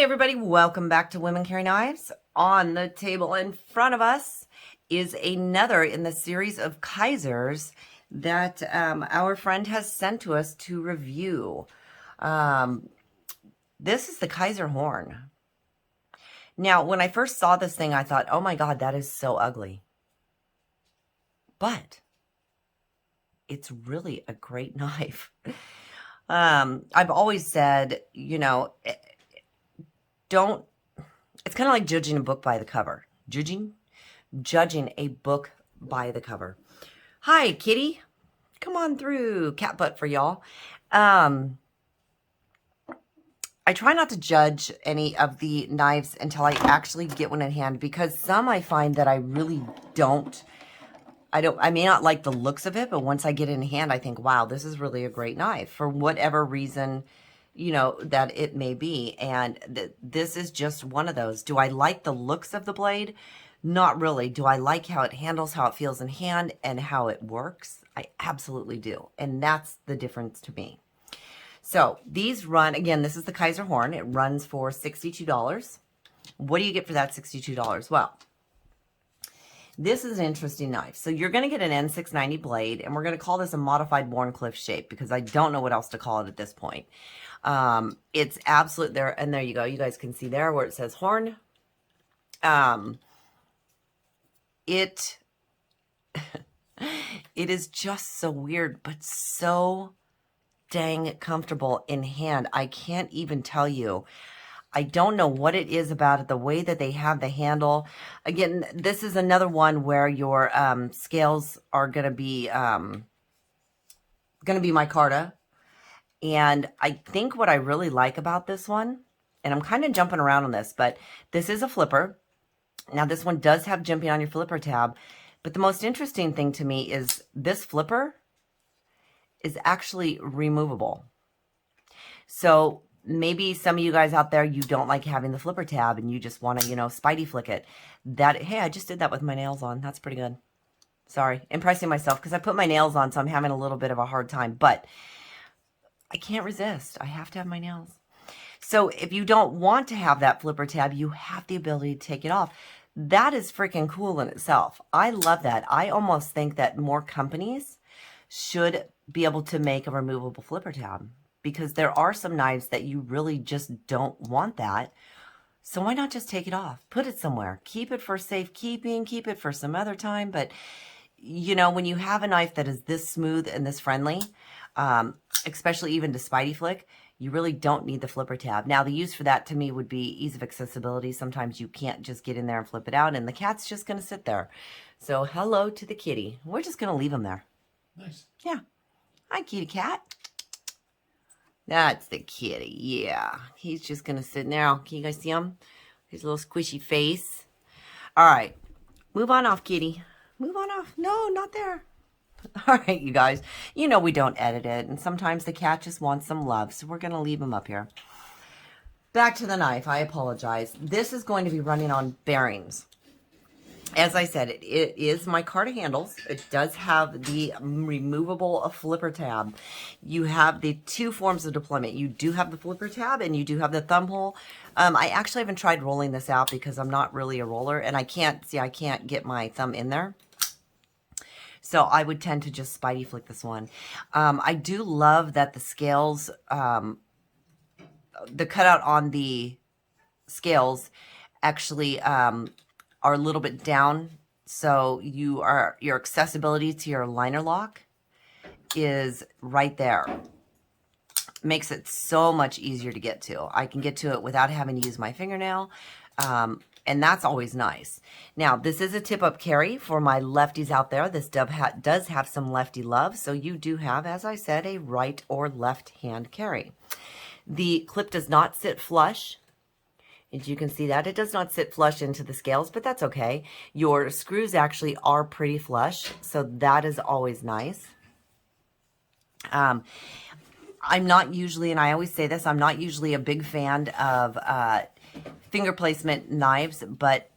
Hey everybody, welcome back to Women Carry Knives. On the table in front of us is another in the series of Kizers that our friend has sent to us to review. This is the Kizer Horn. Now, when I first saw this thing, I thought, oh my God, that is so ugly. But it's really a great knife. I've always said, you know, it's kind of like judging a book by the cover. Judging a book by the cover. Hi, kitty. Come on through. Cat butt for y'all. I try not to judge any of the knives until I actually get one in hand, because some I find that I really don't. I may not like the looks of it, but once I get it in hand, I think, wow, this is really a great knife for whatever reason, you know, that it may be. And this is just one of those. Do I like the looks of the blade? Not really. Do I like how it handles, how it feels in hand, and how it works? I absolutely do. And that's the difference to me. So these run, again, this is the Kizer Horn. It runs for $62. What do you get for that $62? Well, this is an interesting knife. So you're going to get an N690 blade, and we're going to call this a modified Wharncliffe shape because I don't know what else to call it at this point. It's absolute there, and there you go. You guys can see there where it says Horn. It is just so weird, but so dang comfortable in hand. I can't even tell you. I don't know what it is about it, the way that they have the handle. Again, this is another one where your scales are going to be micarta. And I think what I really like about this one, and I'm kind of jumping around on this, but this is a flipper. Now, this one does have jimping on your flipper tab, but the most interesting thing to me is this flipper is actually removable. So maybe some of you guys out there, you don't like having the flipper tab and you just want to, you know, Spidey flick it. Hey, I just did that with my nails on. That's pretty good. Sorry, impressing myself because I put my nails on, so I'm having a little bit of a hard time, but I can't resist. I have to have my nails. So if you don't want to have that flipper tab, you have the ability to take it off. That is freaking cool in itself. I love that. I almost think that more companies should be able to make a removable flipper tab, because there are some knives that you really just don't want that. So why not just take it off? Put it somewhere. Keep it for safekeeping. Keep it for some other time. But, you know, when you have a knife that is this smooth and this friendly, especially even to Spidey flick, you really don't need the flipper tab. Now, the use for that to me would be ease of accessibility. Sometimes you can't just get in there and flip it out, and the cat's just going to sit there. So hello to the kitty. We're just going to leave him there. Nice. Yeah. Hi, kitty cat. That's the kitty. Yeah. He's just going to sit now. Can you guys see him? His little squishy face. All right. Move on off, kitty. Move on off. No, not there. All right, you guys. You know we don't edit it, and sometimes the cat just wants some love, so we're going to leave him up here. Back to the knife. I apologize. This is going to be running on bearings. As I said, it is micarta handles. It does have the removable flipper tab. You have the two forms of deployment. You do have the flipper tab, and you do have the thumb hole. I actually haven't tried rolling this out because I'm not really a roller, and I can't get my thumb in there. So I would tend to just Spidey flick this one. I do love that the scales, the cutout on the scales actually are a little bit down. So your accessibility to your liner lock is right there. Makes it so much easier to get to. I can get to it without having to use my fingernail. And that's always nice. Now, this is a tip-up carry for my lefties out there. This does have some lefty love, so you do have, as I said, a right or left hand carry. The clip does not sit flush. As you can see that, it does not sit flush into the scales, but that's okay. Your screws actually are pretty flush, so that is always nice. I'm not usually, and I always say this, I'm not usually a big fan of finger placement knives, but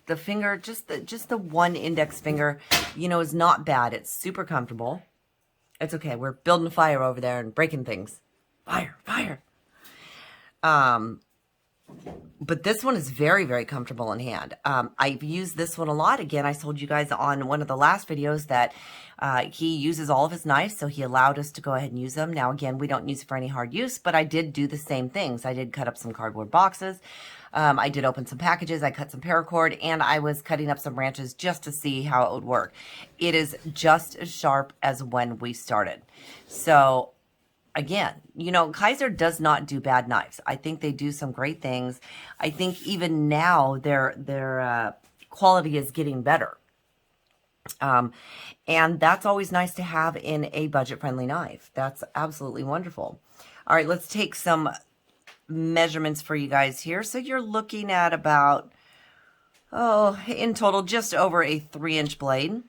the finger, just the one index finger, you know, is not bad. It's super comfortable. It's okay. We're building a fire over there and breaking things. Fire, fire. But this one is very, very comfortable in hand. I've used this one a lot. Again, I told you guys on one of the last videos that he uses all of his knives, so he allowed us to go ahead and use them. Now, again, we don't use it for any hard use, but I did do the same things. I did cut up some cardboard boxes. I did open some packages. I cut some paracord, and I was cutting up some branches just to see how it would work. It is just as sharp as when we started. So again, you know, Kizer does not do bad knives. I think they do some great things. I think even now their quality is getting better. And that's always nice to have in a budget-friendly knife. That's absolutely wonderful. All right, let's take some measurements for you guys here. So you're looking at about, in total, just over a 3-inch blade.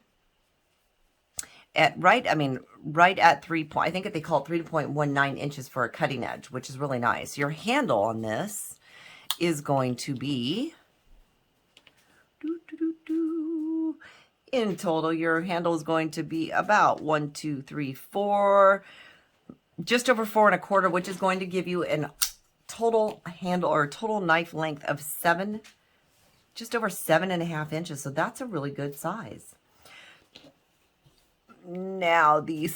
Right at 3 point, I think they call it 3.19 inches for a cutting edge, which is really nice. Your handle on this is going to be, in total, your handle is going to be about 1, 2, 3, 4, just over 4 1/4, which is going to give you a total handle or total knife length of just over 7.5 inches. So that's a really good size. Now, the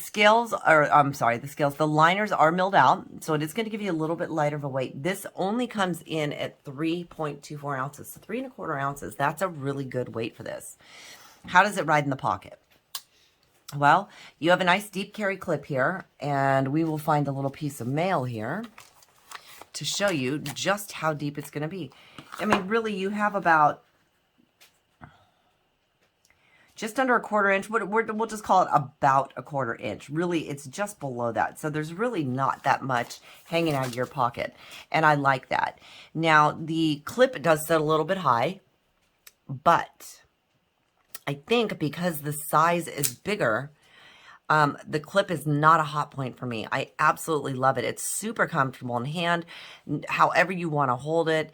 liners are milled out, so it is going to give you a little bit lighter of a weight. This only comes in at 3.24 ounces, so 3 1/4 ounces. That's a really good weight for this. How does it ride in the pocket? Well, you have a nice deep carry clip here, and we will find a little piece of mail here to show you just how deep it's going to be. I mean, really, you have about just under a 1/4 inch. We'll just call it about a 1/4 inch. Really, it's just below that. So there's really not that much hanging out of your pocket. And I like that. Now, the clip does sit a little bit high, but I think because the size is bigger, the clip is not a hot point for me. I absolutely love it. It's super comfortable in hand, however you want to hold it.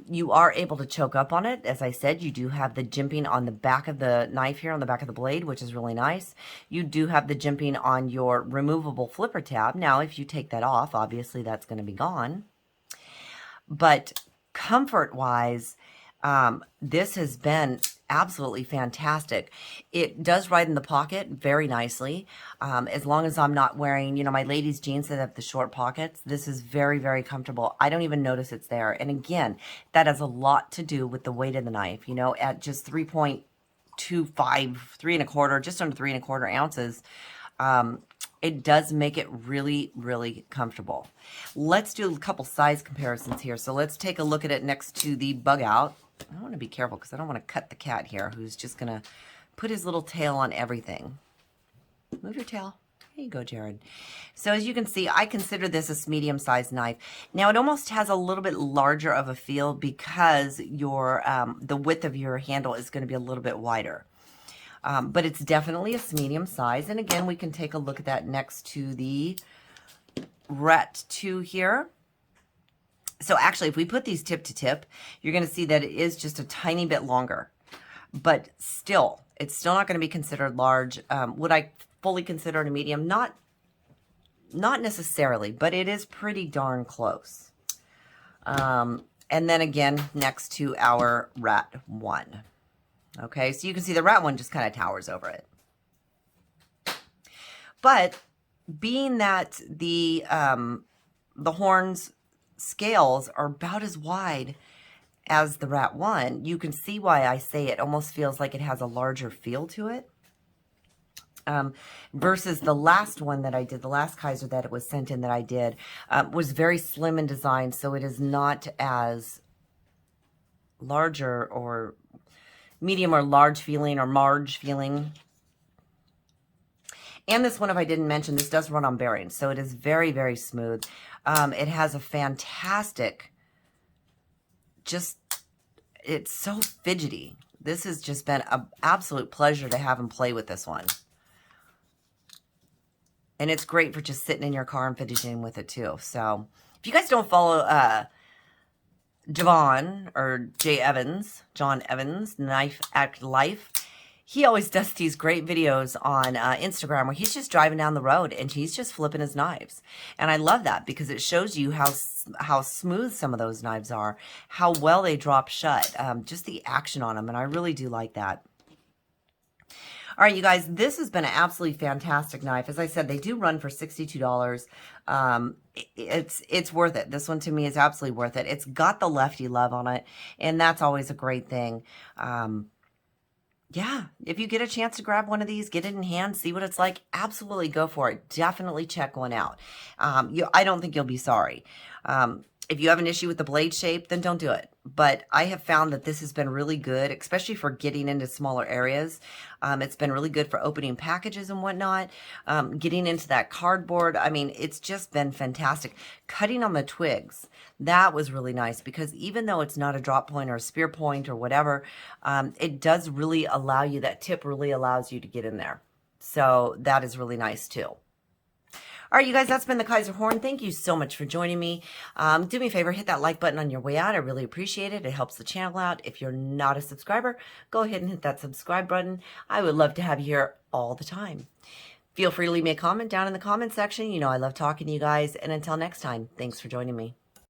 You are able to choke up on it. As I said, you do have the jimping on the back of the knife here, on the back of the blade, which is really nice. You do have the jimping on your removable flipper tab. Now, if you take that off, obviously that's going to be gone. But comfort-wise, this has been absolutely fantastic. It does ride in the pocket very nicely. As long as I'm not wearing, you know, my ladies' jeans that have the short pockets, this is very, very comfortable. I don't even notice it's there. And again, that has a lot to do with the weight of the knife. You know, at just 3.25, 3 1/4, just under 3 1/4 ounces, it does make it really, really comfortable. Let's do a couple size comparisons here. So let's take a look at it next to the Bug Out. I want to be careful because I don't want to cut the cat here, who's just going to put his little tail on everything. Move your tail. There you go, Jared. So as you can see, I consider this a medium-sized knife. Now, it almost has a little bit larger of a feel because your the width of your handle is going to be a little bit wider. But it's definitely a medium size. And again, we can take a look at that next to the Ret 2 here. So actually, if we put these tip to tip, you're going to see that it is just a tiny bit longer. But still, it's still not going to be considered large. Would I fully consider it a medium? Not necessarily, but it is pretty darn close. And then again, next to our Rat 1. Okay, so you can see the Rat 1 just kind of towers over it. But being that the horns scales are about as wide as the Rat 1, you can see why I say it almost feels like it has a larger feel to it. Versus the last one that I did, the last Kizer that it was sent in that I did, was very slim in design, so it is not as larger or medium or large feeling or marge feeling. And this one, if I didn't mention, this does run on bearings, so it is very, very smooth. It has a fantastic, it's so fidgety. This has just been an absolute pleasure to have him play with this one. And it's great for just sitting in your car and fidgeting with it too. So if you guys don't follow Javon or John Evans, Knife Act Life, He always does these great videos on Instagram where he's just driving down the road and he's just flipping his knives. And I love that because it shows you how smooth some of those knives are, how well they drop shut, just the action on them. And I really do like that. All right, you guys, this has been an absolutely fantastic knife. As I said, they do run for $62. It's worth it. This one to me is absolutely worth it. It's got the lefty love on it, and that's always a great thing. Yeah, if you get a chance to grab one of these, get it in hand, see what it's like, absolutely go for it. Definitely check one out. I don't think you'll be sorry. If you have an issue with the blade shape, then don't do it. But I have found that this has been really good, especially for getting into smaller areas. It's been really good for opening packages and whatnot, getting into that cardboard. I mean, it's just been fantastic. Cutting on the twigs, that was really nice because even though it's not a drop point or a spear point or whatever, it does really allow you, that tip really allows you to get in there. So that is really nice too. All right, you guys, that's been the Kizer Horn. Thank you so much for joining me. Do me a favor, hit that like button on your way out. I really appreciate it. It helps the channel out. If you're not a subscriber, go ahead and hit that subscribe button. I would love to have you here all the time. Feel free to leave me a comment down in the comment section. You know I love talking to you guys. And until next time, thanks for joining me.